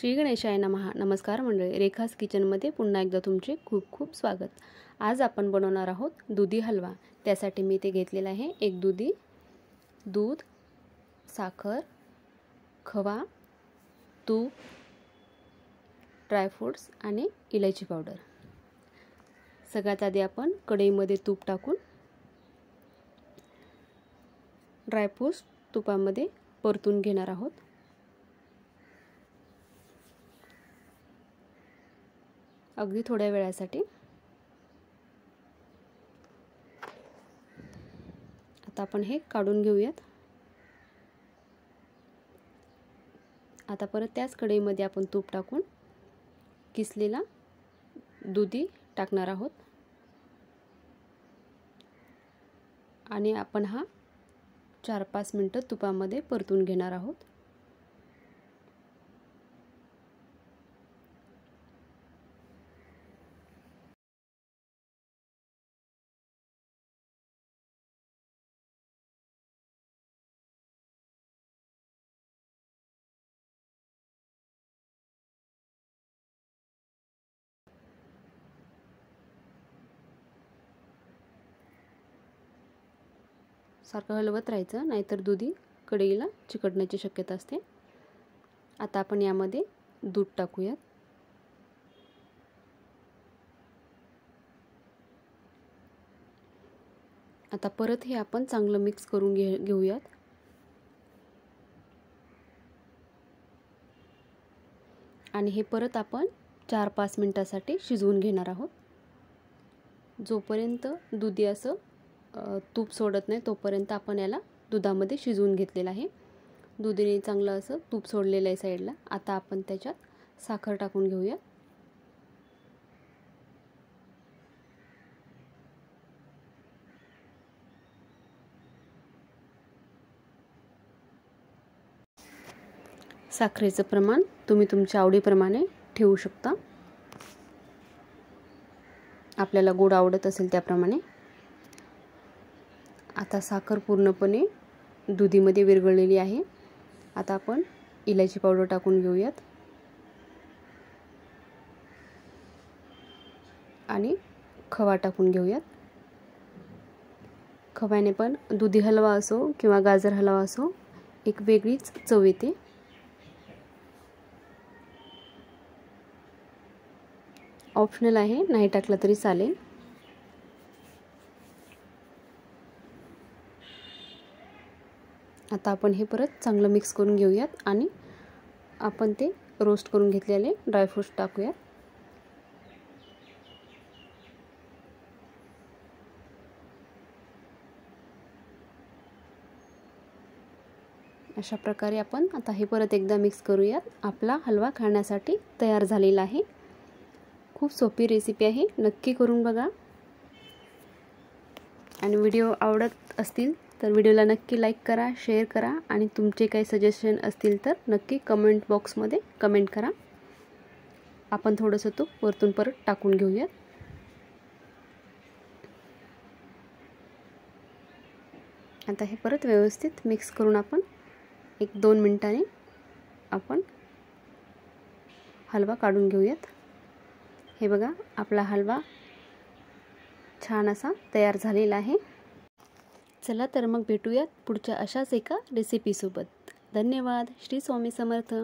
श्री गणेशाय नमः. नमस्कार मंडळी, रेखास किचनमध्ये पुन्हा एकदा तुमचे खूप खूप स्वागत. आज आपण बनवणार आहोत दुधी हलवा. त्यासाठी मी ते घेतलेला आहे एक दुधी, दूध, साखर, खवा, तूप, ड्रायफ्रूट्स आणि इलायची पावडर. सगळ्यात आधी आपण कढईमध्ये तूप टाकून ड्रायफ्रूट्स तुपामध्ये परतून घेणार आहोत. अगदी थोड्या वेळासाठी. आता आपण हे काढून घेऊयात. आता परत त्याच कढईमध्ये आपण तूप टाकून किसलेला दुधी टाकणार आहोत आणि आपण हा 4-5 मिनिटं तुपामध्ये परतून घेणार आहोत. सारखं हलवत राहायचं, नाहीतर दुधी कढईला चिकटण्याची शक्यता असते. आता आपण यामध्ये दूध टाकूयात. आता परत हे आपण चांगलं मिक्स करून घेऊयात. आणि हे परत आपण 4-5 मिनिटासाठी शिजवून घेणार आहोत. जोपर्यंत दुधी असं तूप सोडत नाही तोपर्यंत आपण याला दुधामध्ये शिजवून घेतलेलं आहे. दुधीने चांगलं असं तूप सोडलेलं आहे साईडला. आता आपण त्याच्यात साखर टाकून घेऊया. साखरेचं प्रमाण तुम्ही तुमच्या आवडीप्रमाणे ठेवू शकता. आपल्याला गोड आवडत असेल त्याप्रमाणे. आता साखर पूर्णपणे दुधीमध्ये विरघळलेली आहे. आता आपण इलायची पावडर टाकून घेऊयात आणि खवा टाकून घेऊयात. खव्याने पण दुधी हलवा असो किंवा गाजर हलवा असो एक वेगळीच चव येते. ऑप्शनल आहे, नाही टाकला तरी चालेल. आता आपण हे परत चांगलं मिक्स करून घेऊयात आणि आपण ते रोस्ट करून घेतलेले ड्रायफ्रूट्स टाकूयात. अशा प्रकारे आपण आता हे परत एकदा मिक्स करूयात. आपला हलवा खाण्यासाठी तयार झालेला आहे. खूप सोपी रेसिपी आहे, नक्की करून बघा. आणि व्हिडिओ आवडत असतील तर व्हिडिओला नक्की लाईक करा, शेअर करा आणि तुमचे काही सजेशन असतील तर नक्की कमेंट बॉक्समध्ये कमेंट करा. आपण थोडंसं तूप वरतून परत टाकून घेऊयात. आता हे परत व्यवस्थित मिक्स करून आपण 1-2 मिनिटांनी आपण हलवा काढून घेऊयात. हे बघा, आपला हलवा छान असा तयार झालेला आहे. चला तर मग भेटूयात पुढच्या अशाच एका रेसिपीसोबत. धन्यवाद. श्री स्वामी समर्थ.